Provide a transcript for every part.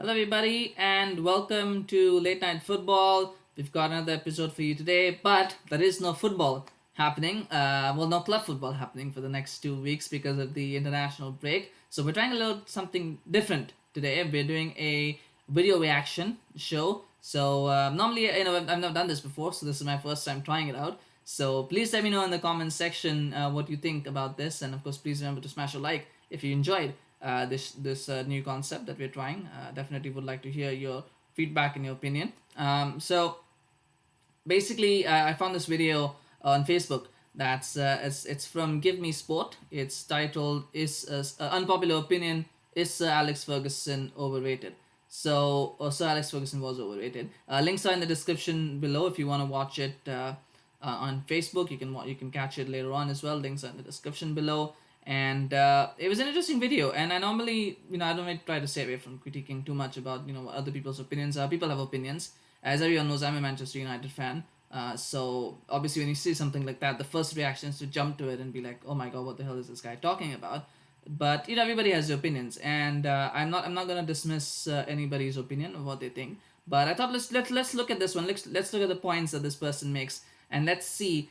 Hello, everybody, and welcome to Late Night Football. We've got another episode for you today, but there is no football happening. No club football happening for the next 2 weeks because of the international break. So we're trying to load something different today. We're doing a video reaction show. So normally, I've never done this before, so this is my first time trying it out. So please let me know in the comments section what you think about this, and of course, please remember to smash a like if you enjoyed this new concept that we're trying. Definitely would like to hear your feedback and your opinion. So basically, I found this video on Facebook. It's from Give Me Sport. It's titled "Is Unpopular Opinion: Is Sir Alex Ferguson Overrated?" Sir Alex Ferguson was overrated. Links are in the description below if you want to watch it on Facebook. You can catch it later on as well. Links are in the description below. And it was an interesting video. And I normally, I don't really try to stay away from critiquing too much about other people's opinions. People have opinions. As everyone knows, I'm a Manchester United fan. So obviously, when you see something like that, the first reaction is to jump to it and be like, "Oh my God, what the hell is this guy talking about?" But everybody has their opinions, and I'm not gonna dismiss anybody's opinion of what they think. But I thought let's look at this one. Let's look at the points that this person makes, and let's see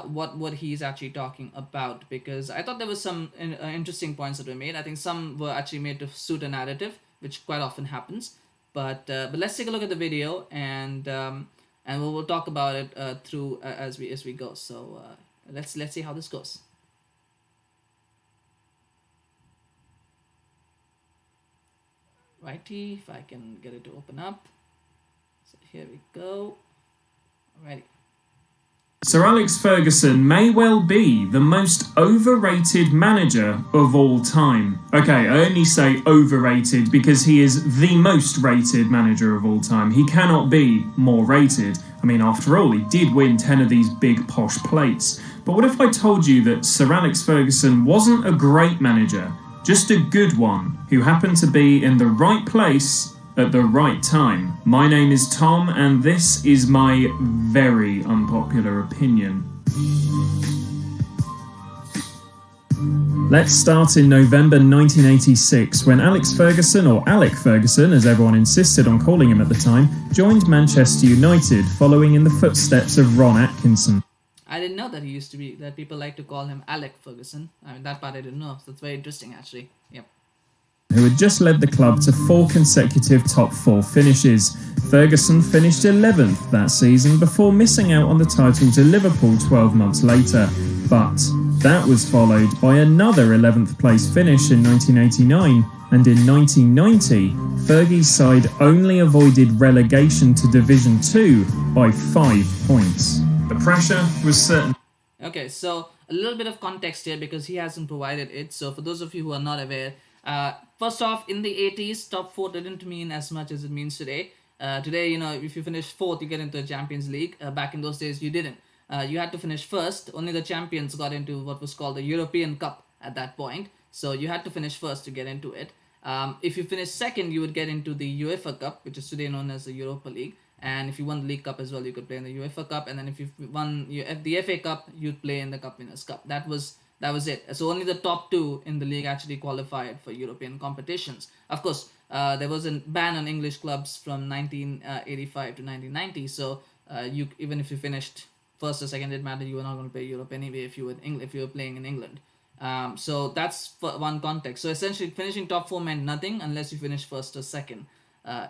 what he's actually talking about, because I thought there was some interesting points that were made. I think some were actually made to suit a narrative, which quite often happens. But let's take a look at the video, and we'll talk about it through as we go. So let's see how this goes. Righty, if I can get it to open up. So here we go. Alrighty. Sir Alex Ferguson may well be the most overrated manager of all time. Okay, I only say overrated because he is the most rated manager of all time. He cannot be more rated. I mean, after all, he did win 10 of these big posh plates. But what if I told you that Sir Alex Ferguson wasn't a great manager, just a good one, who happened to be in the right place at the right time? My name is Tom, and this is my very unpopular opinion. Let's start in November 1986, when Alex Ferguson, or Alec Ferguson as everyone insisted on calling him at the time, joined Manchester United, following in the footsteps of Ron Atkinson. I didn't know that people like to call him Alec Ferguson. I mean, that part I didn't know. So that's very interesting, actually. Yep. Who had just led the club to 4 consecutive top 4 finishes. Ferguson finished 11th that season before missing out on the title to Liverpool 12 months later. But that was followed by another 11th place finish in 1989, and in 1990, Fergie's side only avoided relegation to Division 2 by 5 points. The pressure was certain. Okay, so a little bit of context here because he hasn't provided it. So for those of you who are not aware, first off, in the 80s, top 4 didn't mean as much as it means today. Today, if you finish 4th, you get into the Champions League. Back in those days, you didn't. You had to finish first. Only the champions got into what was called the European Cup at that point. So you had to finish first to get into it. If you finished second, you would get into the UEFA Cup, which is today known as the Europa League. And if you won the League Cup as well, you could play in the UEFA Cup. And then if you won the FA Cup, you'd play in the Cup Winners' Cup. That was it. So only the top 2 in the league actually qualified for European competitions. Of course, there was a ban on English clubs from 1985 to 1990. So even if you finished first or second, it didn't matter. You were not going to play Europe anyway if you were playing in England. So that's one context. So essentially, finishing top 4 meant nothing unless you finished first or second.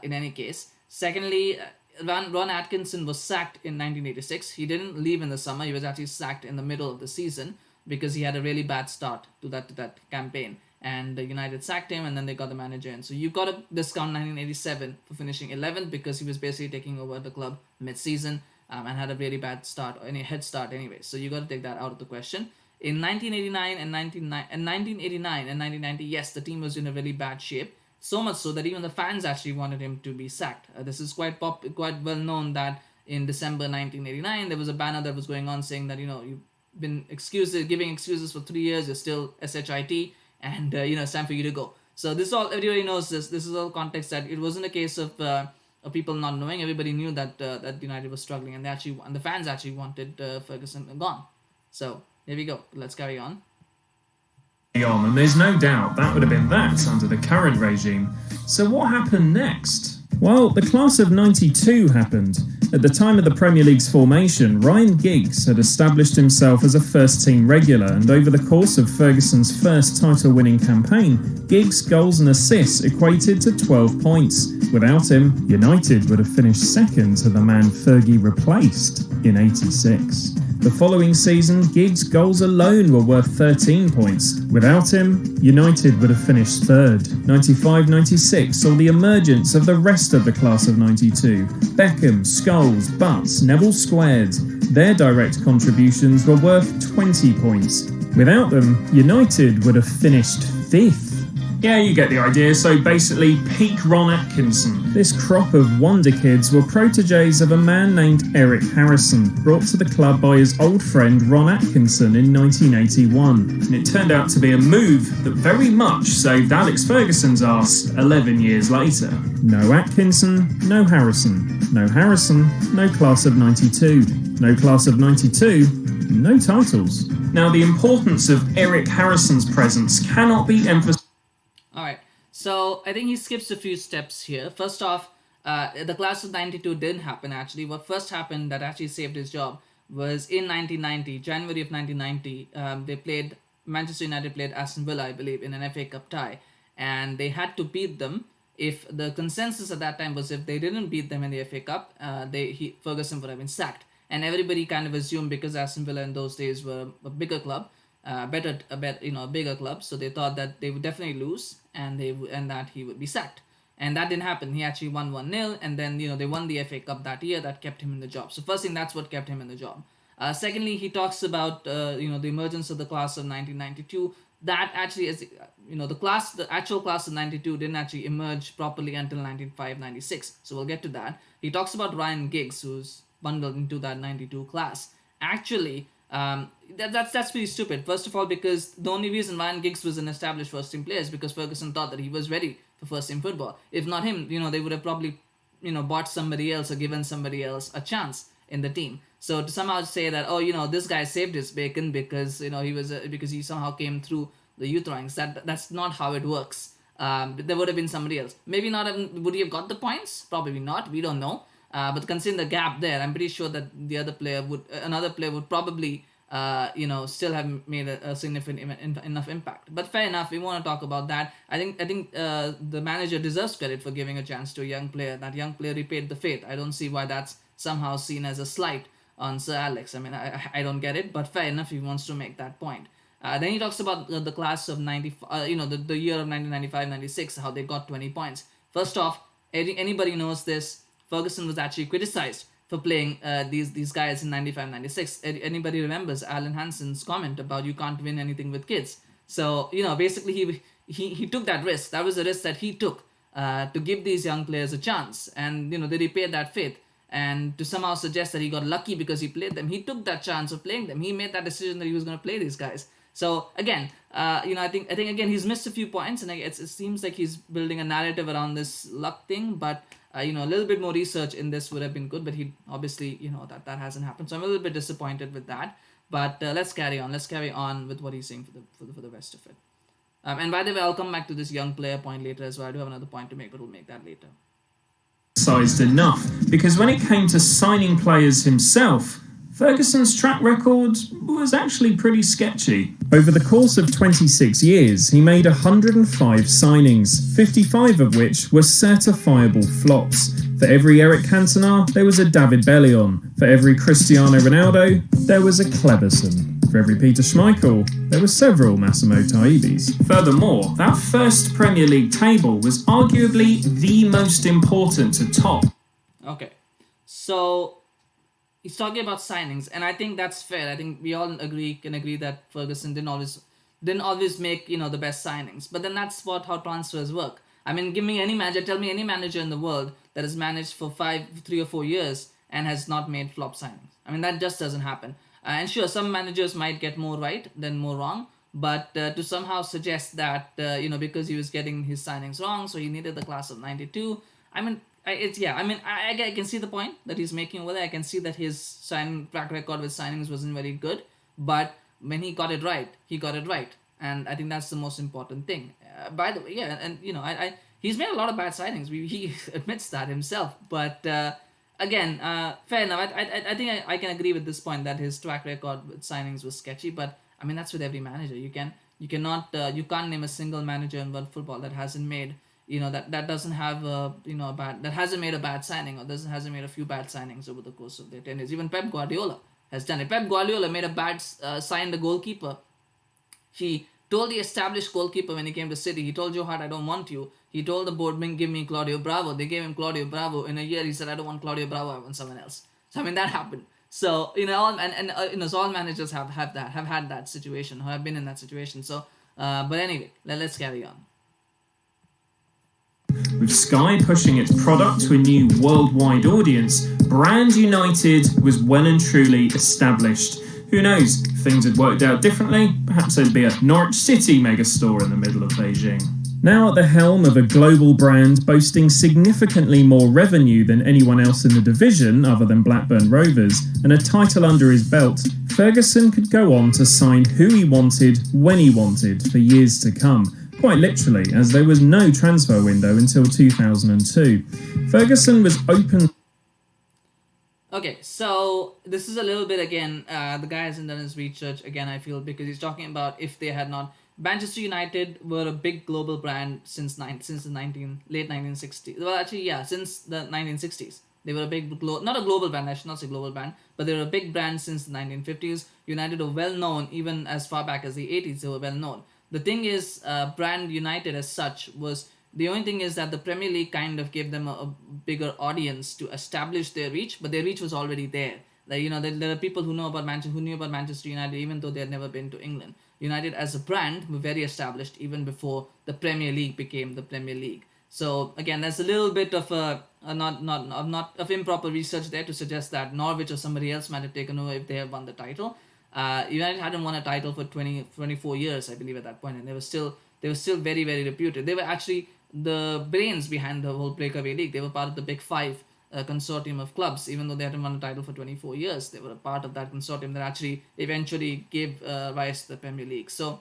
In any case, secondly, Ron Atkinson was sacked in 1986. He didn't leave in the summer. He was actually sacked in the middle of the season because he had a really bad start to that campaign. And United sacked him, and then they got the manager in. So you got to discount 1987 for finishing 11th because he was basically taking over the club mid-season and had a really bad start, or any head start anyway. So you got to take that out of the question. In 1989 and 1990, yes, the team was in a really bad shape. So much so that even the fans actually wanted him to be sacked. This is quite well known that in December 1989 there was a banner that was going on saying that you've been giving excuses for 3 years, you're still shit, and it's time for you to go. So this all everybody knows this. This is all context that it wasn't a case of people not knowing. Everybody knew that United was struggling, and the fans actually wanted Ferguson gone. So there we go. Let's carry on. on, and there's no doubt that would have been that under the current regime. So what happened next? Well, the class of 92 happened. At the time of the Premier League's formation, Ryan Giggs had established himself as a first-team regular, and over the course of Ferguson's first title-winning campaign, Giggs' goals and assists equated to 12 points. Without him, United would have finished second to the man Fergie replaced in 86. The following season, Giggs' goals alone were worth 13 points. Without him, United would have finished third. 95-96 saw the emergence of the rest of the class of 92. Beckham, Scholes, Butts, Neville Squared. Their direct contributions were worth 20 points. Without them, United would have finished fifth. Yeah, you get the idea. So basically, peak Ron Atkinson. This crop of wonder kids were protégés of a man named Eric Harrison, brought to the club by his old friend Ron Atkinson in 1981. And it turned out to be a move that very much saved Alex Ferguson's arse 11 years later. No Atkinson, no Harrison. No Harrison, no class of 92. No class of 92, no titles. Now, the importance of Eric Harrison's presence cannot be emphasized. Alright, so I think he skips a few steps here. First off, the class of 92 didn't happen actually. What first happened that actually saved his job was in 1990, January of 1990, Manchester United played Aston Villa, I believe, in an FA Cup tie. And they had to beat them. If the consensus at that time was if they didn't beat them in the FA Cup, Ferguson would have been sacked. And everybody kind of assumed because Aston Villa in those days were a bigger club, a bigger club, so they thought that they would definitely lose and that he would be sacked. And that didn't happen. He actually won 1-0, and then they won the FA Cup that year. That kept him in the job. So first thing, that's what kept him in the job. Secondly, he talks about the emergence of the class of 1992. That actually is the actual class of 92 didn't actually emerge properly until 95-96. So we'll get to that. He talks about Ryan Giggs, who's bundled into that 92 class. Actually, that's pretty stupid. First of all, because the only reason Ryan Giggs was an established first team player is because Ferguson thought that he was ready for first team football. If not him, they would have probably bought somebody else or given somebody else a chance in the team. So to somehow say that this guy saved his bacon because because he somehow came through the youth ranks, that's not how it works. There would have been somebody else. Maybe not. Would he have got the points? Probably not. We don't know. But considering the gap there, I'm pretty sure that another player would probably, still have made a significant enough impact. But fair enough, we want to talk about that. I think the manager deserves credit for giving a chance to a young player. That young player repaid the faith. I don't see why that's somehow seen as a slight on Sir Alex. I mean, I don't get it, but fair enough, he wants to make that point. Then he talks about the class of 90, the year of 1995-96, how they got 20 points. First off, anybody knows this. Ferguson was actually criticized for playing these guys in 95-96. Anybody remembers Alan Hansen's comment about you can't win anything with kids? So, basically he took that risk. That was a risk that he took to give these young players a chance. And, they repaid that faith. And to somehow suggest that he got lucky because he played them, he took that chance of playing them. He made that decision that he was going to play these guys. So again, I think again he's missed a few points, and it seems like he's building a narrative around this luck thing. But a little bit more research in this would have been good. But he obviously that hasn't happened. So I'm a little bit disappointed with that. But let's carry on. Let's carry on with what he's saying for the rest of it. And by the way, I'll come back to this young player point later as well. I do have another point to make, but we'll make that later. Sized enough, because when it came to signing players himself, Ferguson's track record was actually pretty sketchy. Over the course of 26 years, he made 105 signings, 55 of which were certifiable flops. For every Eric Cantona, there was a David Bellion. For every Cristiano Ronaldo, there was a Cleberson. For every Peter Schmeichel, there were several Massimo Taibis. Furthermore, that first Premier League table was arguably the most important to top. Okay, so he's talking about signings, and I think that's fair. I think we all can agree that Ferguson didn't always make the best signings. But then that's how transfers work. I mean, tell me any manager in the world that has managed for 3 or 4 years and has not made flop signings. I mean, that just doesn't happen. And sure, some managers might get more right than more wrong, but to somehow suggest that because he was getting his signings wrong, so he needed the class of 92. I mean, I can see the point that he's making over there. I can see that his track record with signings wasn't very good, but when he got it right, he got it right. and I think that's the most important thing. By the way, yeah, and he's made a lot of bad signings. He admits that himself, but. Again, fair enough. I think I can agree with this point that his track record with signings was sketchy. But I mean, that's with every manager. You can't name a single manager in world football that hasn't made that doesn't have a bad that hasn't made a bad signing or hasn't made a few bad signings over the course of their tenures. Even Pep Guardiola has done it. Pep Guardiola made a bad signed a goalkeeper. He told the established goalkeeper when he came to City, he told Joe Hart, I don't want you. He told the board, give me Claudio Bravo. They gave him Claudio Bravo. In a year, he said, I don't want Claudio Bravo, I want someone else. So, I mean, that happened. So, all managers have had that situation, or have been in that situation. So, but anyway, let's carry on. With Sky pushing its product to a new worldwide audience, Brand United was well and truly established. Who knows, if things had worked out differently, perhaps there'd be a Norwich City megastore in the middle of Beijing. Now at the helm of a global brand boasting significantly more revenue than anyone else in the division other than Blackburn Rovers, and a title under his belt, Ferguson could go on to sign who he wanted, when he wanted, for years to come. Quite literally, as there was no transfer window until 2002. Ferguson was open... Okay, so this is a little bit again, the guy hasn't done his research again, I feel, because he's talking about if they had not... Manchester United were a big global brand since the late 1960s. Well, actually, yeah, since the 1960s. They were a big, not a global brand, I should not say global brand, but they were a big brand since the 1950s. United were well known, even as far back as the 80s, they were well known. The thing is, Brand United as such was... The only thing is that the Premier League kind of gave them a bigger audience to establish their reach, but their reach was already there. Like, there are people who knew about Manchester United even though they had never been to England. United as a brand were very established even before the Premier League became the Premier League. So again, there's a little bit of not of improper research there to suggest that Norwich or somebody else might have taken over if they have won the title. United hadn't won a title for 24 years, I believe, at that point, and they were still very, very reputed. They were actually the brains behind the whole breakaway league. They were part of the Big Five consortium of clubs. Even though they hadn't won a title for 24 years, they were a part of that consortium that actually eventually gave rise to the Premier League. So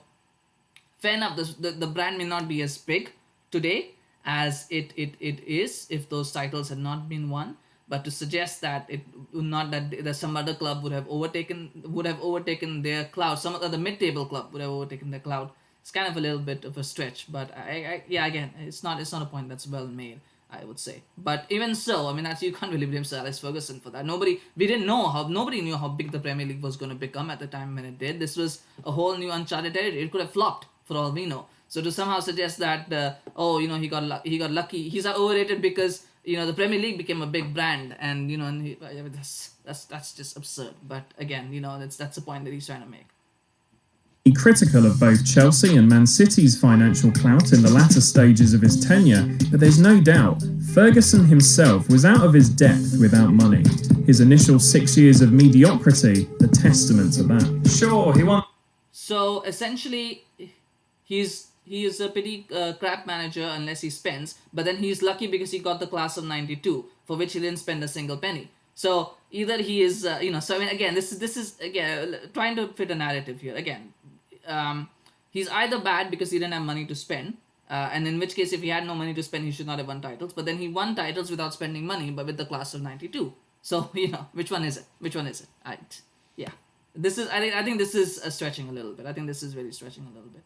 fair enough, the brand may not be as big today as it is if those titles had not been won, but to suggest that it would not, that some other club would have overtaken their cloud, some other mid-table club would have overtaken their cloud, it's kind of a little bit of a stretch. But again, it's not a point that's well made, I would say. But even so, I mean, actually, you can't really blame Sir Alex Ferguson for that. Nobody knew how big the Premier League was going to become at the time when it did. This was a whole new uncharted territory. It could have flopped for all we know. So to somehow suggest that he got lucky, he's overrated because the Premier League became a big brand, and that's just absurd. But again, that's the point that he's trying to make. Critical of both Chelsea and Man City's financial clout in the latter stages of his tenure, but there's no doubt Ferguson himself was out of his depth without money. His initial 6 years of mediocrity, a testament to that. Sure, he won. So essentially, he is a pretty crap manager unless he spends, but then he's lucky because he got the class of 92, for which he didn't spend a single penny. So either he is, so I mean, again, this is again trying to fit a narrative here. Again, he's either bad because he didn't have money to spend, and in which case, if he had no money to spend, he should not have won titles. But then he won titles without spending money, but with the class of 92. So which one is it? Yeah, this is. I think this is stretching a little bit. I think this is really stretching a little bit.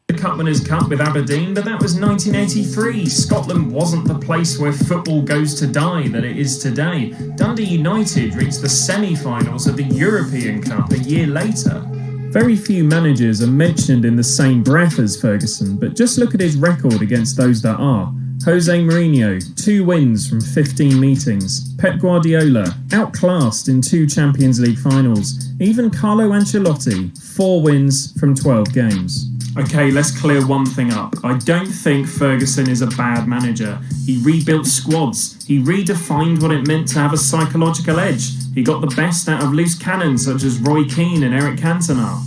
The Cup Winners' Cup with Aberdeen, but that was 1983. Scotland wasn't the place where football goes to die that it is today. Dundee United reached the semi-finals of the European Cup a year later. Very few managers are mentioned in the same breath as Ferguson, but just look at his record against those that are. Jose Mourinho, 2 wins from 15 meetings. Pep Guardiola, outclassed in 2 Champions League finals. Even Carlo Ancelotti, 4 wins from 12 games. Okay, let's clear one thing up. I don't think Ferguson is a bad manager. He rebuilt squads. He redefined what it meant to have a psychological edge. He got the best out of loose cannons such as Roy Keane and Eric Cantona.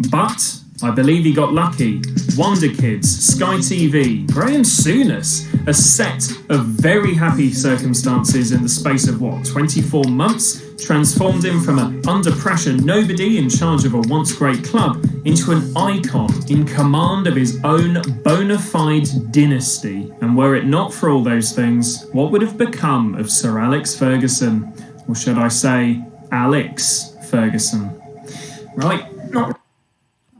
But I believe he got lucky. Wonder Kids, Sky TV, Graham Souness, a set of very happy circumstances in the space of 24 months, transformed him from a under pressure nobody in charge of a once great club into an icon in command of his own bona fide dynasty. And were it not for all those things, what would have become of Sir Alex Ferguson? Or should I say, Alex Ferguson? Right.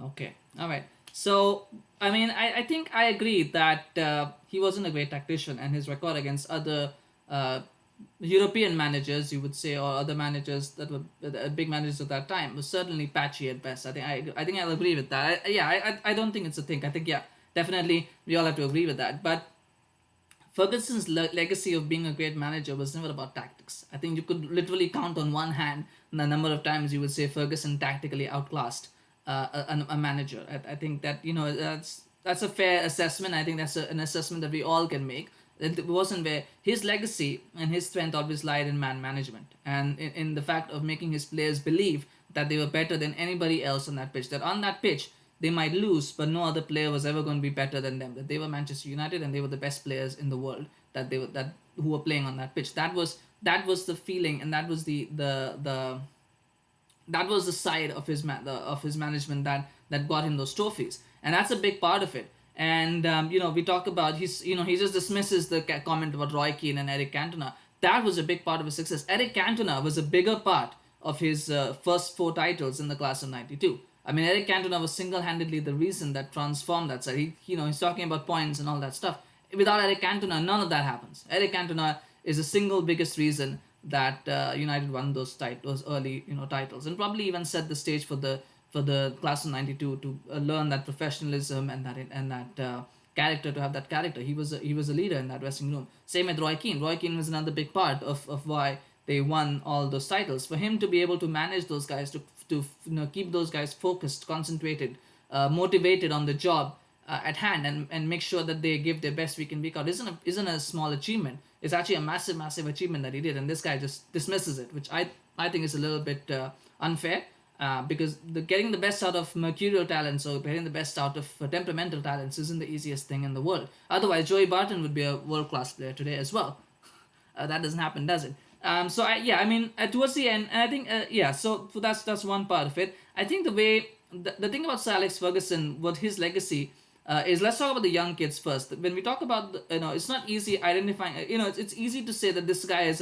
Okay. All right. So, I mean, I think I agree that he wasn't a great tactician, and his record against other European managers, you would say, or other managers that were big managers at that time, was certainly patchy at best. I think I'll agree with that. I don't think it's a thing. I think definitely we all have to agree with that. But Ferguson's legacy of being a great manager was never about tactics. I think you could literally count on one hand the number of times you would say Ferguson tactically outclassed a manager. I think that that's a fair assessment. I think that's an assessment that we all can make. It wasn't where his legacy and his strength always lied in man management and in the fact of making his players believe that they were better than anybody else on that pitch. That on that pitch they might lose, but no other player was ever going to be better than them. That they were Manchester United and they were the best players in the world. Who were playing on that pitch. That was the feeling, and that was the that was the side of his management that got him those trophies, and that's a big part of it. And we talk about he just dismisses the comment about Roy Keane and Eric Cantona. That was a big part of his success. Eric Cantona was a bigger part of his first 4 titles in the class of '92. I mean, Eric Cantona was single-handedly the reason that transformed that side. He's talking about points and all that stuff. Without Eric Cantona, none of that happens. Eric Cantona is the single biggest reason that United won those early titles, and probably even set the stage for the class of '92 to learn that professionalism and that character, to have that character. He was a leader in that dressing room. Same with Roy Keane. Roy Keane was another big part of why they won all those titles. For him to be able to manage those guys, to keep those guys focused, concentrated, motivated on the job at hand, and make sure that they give their best week in week out isn't a small achievement. It's actually a massive achievement that he did, and this guy just dismisses it, which I think is a little bit unfair. Because getting the best out of mercurial talents or getting the best out of temperamental talents isn't the easiest thing in the world. Otherwise, Joey Barton would be a world-class player today as well. That doesn't happen, does it? Towards the end, and I think so that's one part of it. I think the thing about Sir Alex Ferguson, what his legacy is, let's talk about the young kids first. When we talk about it's not easy identifying. It's easy to say that this guy is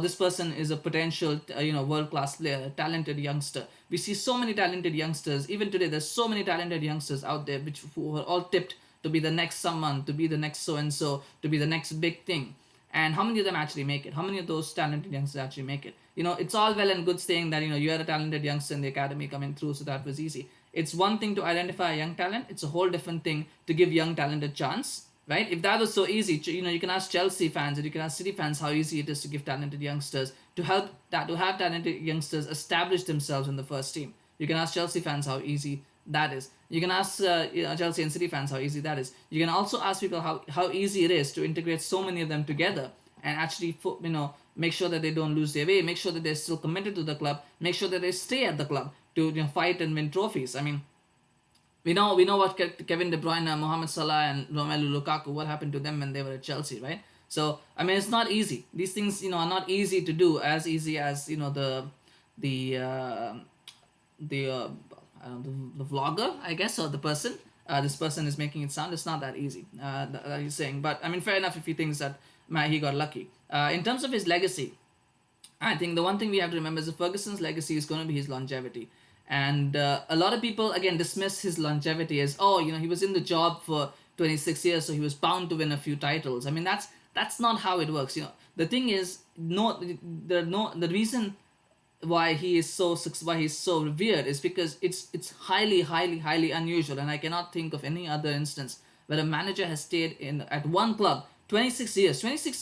this person is a potential world-class player, a talented youngster. We see so many talented youngsters even today. There's so many talented youngsters out there who are all tipped to be the next someone, to be the next so and so, to be the next big thing. And how many of them actually make it? How many of those talented youngsters actually make it? It's all well and good saying that you're a talented youngster in the academy coming through, so that was easy. It's one thing to identify a young talent. It's a whole different thing to give young talent a chance. Right? If that was so easy, you can ask Chelsea fans and you can ask City fans how easy it is to give talented youngsters to have talented youngsters establish themselves in the first team. You can ask Chelsea fans how easy that is. You can ask Chelsea and City fans how easy that is. You can also ask people how easy it is to integrate so many of them together and actually make sure that they don't lose their way, make sure that they're still committed to the club, make sure that they stay at the club to fight and win trophies. I mean, we know what Kevin De Bruyne, Mohamed Salah, and Romelu Lukaku, what happened to them when they were at Chelsea, right? So I mean, it's not easy. These things, are not easy to do. As easy as the vlogger, I guess, or the person. This person is making it sound. It's not that easy. That he's saying, but I mean, fair enough if he thinks that he got lucky. In terms of his legacy, I think the one thing we have to remember is that Ferguson's legacy is going to be his longevity. And a lot of people, again, dismiss his longevity as, he was in the job for 26 years, so he was bound to win a few titles. I mean, that's not how it works. The thing is, the reason why he's so revered is because it's highly unusual, and I cannot think of any other instance where a manager has stayed at one club 26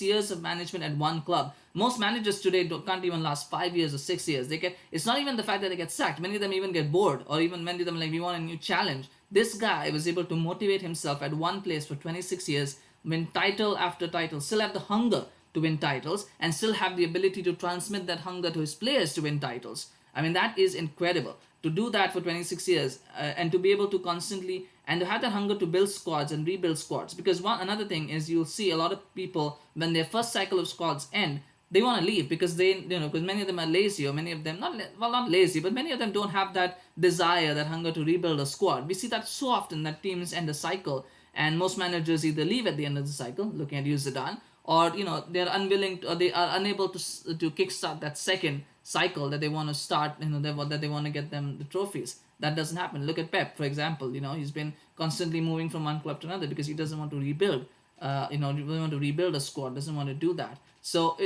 years of management at one club. Most managers today can't even last 5 years or 6 years. It's not even the fact that they get sacked. Many of them even get bored, or even many of them we want a new challenge. This guy was able to motivate himself at one place for 26 years, win title after title, still have the hunger to win titles, and still have the ability to transmit that hunger to his players to win titles. I mean, that is incredible. to do that for 26 years, and to be able to constantly and to have that hunger to build squads and rebuild squads. Because one another thing is, you'll see a lot of people, when their first cycle of squads end, they want to leave because because many of them are lazy, or many of them not lazy, but many of them don't have that desire, that hunger to rebuild a squad. We see that so often, that teams end a cycle, and most managers either leave at the end of the cycle, looking at you, Zidane, or they're unwilling to, or they are unable to kickstart that second cycle that they want to start, that they want to get them the trophies. That doesn't happen. Look at Pep, for example. He's been constantly moving from one club to another because he doesn't want to rebuild. He doesn't want to rebuild a squad. Doesn't want to do that. So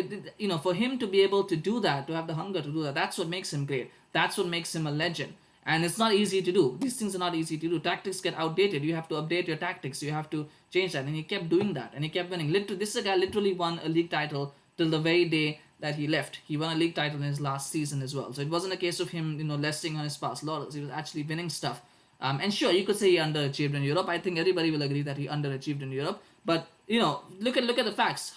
for him to be able to do that, to have the hunger to do that, that's what makes him great. That's what makes him a legend. And it's not easy to do. These things are not easy to do. Tactics get outdated. You have to update your tactics. You have to change that. And he kept doing that. And he kept winning. This is a guy literally won a league title till the very day that he left. He won a league title in his last season as well. So it wasn't a case of him, resting on his past laurels. He was actually winning stuff. And sure, you could say he underachieved in Europe. I think everybody will agree that he underachieved in Europe. But look at the facts.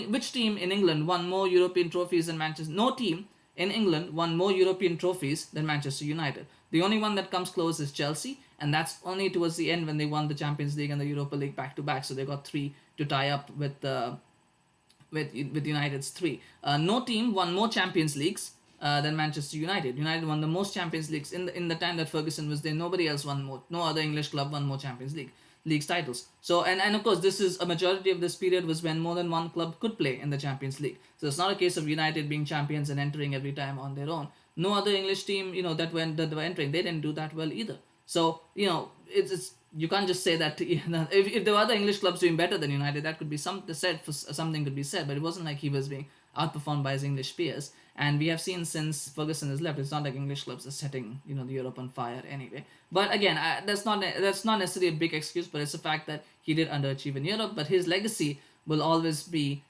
Which team in England won more European trophies than Manchester? No team in England won more European trophies than Manchester United. The only one that comes close is Chelsea, and that's only towards the end when they won the Champions League and the Europa League back to back. So they got 3 to tie up with United's 3. No team won more Champions Leagues than Manchester United. United won the most Champions Leagues in the time that Ferguson was there. Nobody else won more. No other English club won more Champions League's titles. So and of course, this is a majority of this period was when more than one club could play in the Champions League. So it's not a case of United being champions and entering every time on their own. No other English team that were entering, they didn't do that well either. So it's you can't just say that if there were other English clubs doing better than United, that could be something could be said, but it wasn't like he was being outperformed by his English peers. And we have seen since Ferguson has left, it's not like English clubs are setting the Europe on fire anyway. But again, that's not necessarily a big excuse, but it's a fact that he did underachieve in Europe. But his legacy will always be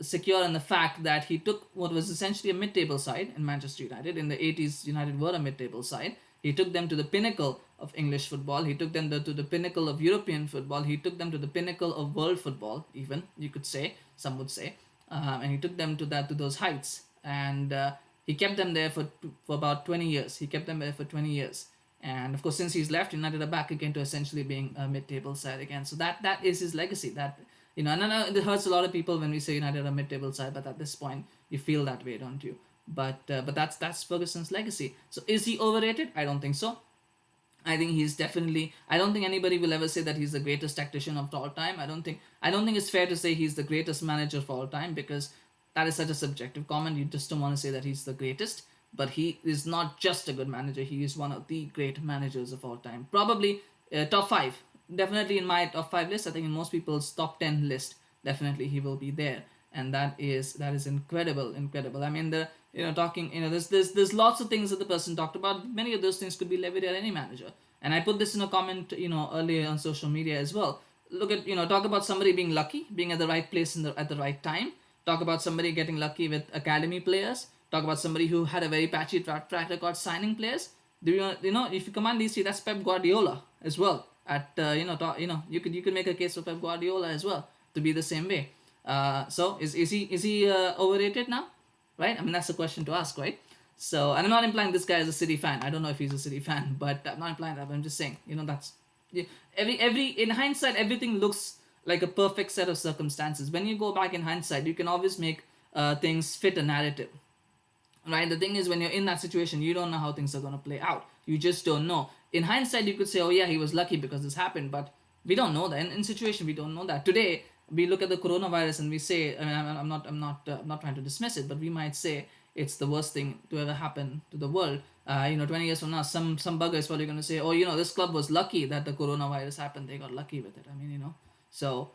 secure in the fact that he took what was essentially a mid-table side in Manchester United. In the 80s, United were a mid-table side. He took them to the pinnacle of English football. He took them to the pinnacle of European football. He took them to the pinnacle of world football, even, you could say, some would say. And he took them to those heights. And he kept them there for about 20 years. He kept them there for 20 years. And of course, since he's left, United are back again to essentially being a mid-table side again. So that is his legacy. That and I know it hurts a lot of people when we say United are a mid-table side, but at this point, you feel that way, don't you? But that's Ferguson's legacy. So is he overrated? I don't think so. I think he's definitely. I don't think anybody will ever say that he's the greatest tactician of all time. I don't think it's fair to say he's the greatest manager of all time, because that is such a subjective comment. You just don't want to say that he's the greatest. But he is not just a good manager. He is one of the great managers of all time. Probably top 5. Definitely in my top 5 list. I think in most people's top 10 list, definitely he will be there. And that is incredible. I mean, there's lots of things that the person talked about. Many of those things could be levied at any manager. And I put this in a comment, earlier on social media as well. Look at, talk about somebody being lucky, being at the right place at the right time. Talk about somebody getting lucky with academy players. Talk about somebody who had a very patchy track record signing players. If you command these 3, that's Pep Guardiola as well. You could make a case for Pep Guardiola as well to be the same way. So is he overrated now? Right? I mean, that's a question to ask, right? So, and I'm not implying this guy is a City fan. I don't know if he's a City fan, but I'm not implying that. But I'm just saying, that's every in hindsight, everything looks like a perfect set of circumstances. When you go back in hindsight, you can always make things fit a narrative. Right? The thing is, when you're in that situation, you don't know how things are going to play out. You just don't know. In hindsight, you could say, oh yeah, he was lucky because this happened, but we don't know that. In situation, we don't know that. Today, we look at the coronavirus and we say, I mean, I'm not trying to dismiss it, but we might say it's the worst thing to ever happen to the world. 20 years from now, some bugger is probably going to say, oh, this club was lucky that the coronavirus happened. They got lucky with it. I mean, so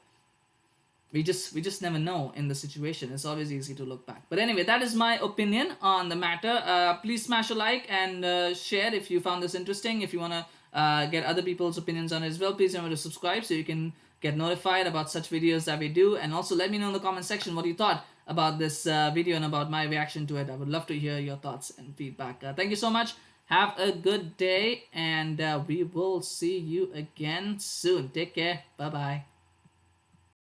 we just never know in the situation. It's always easy to look back. But anyway, that is my opinion on the matter. Please smash a like and share if you found this interesting. If you want to get other people's opinions on it as well, please remember to subscribe so you can get notified about such videos that we do. And also let me know in the comment section what you thought about this video and about my reaction to it. I would love to hear your thoughts and feedback. Thank you so much. Have a good day, and we will see you again soon. Take care. Bye-bye.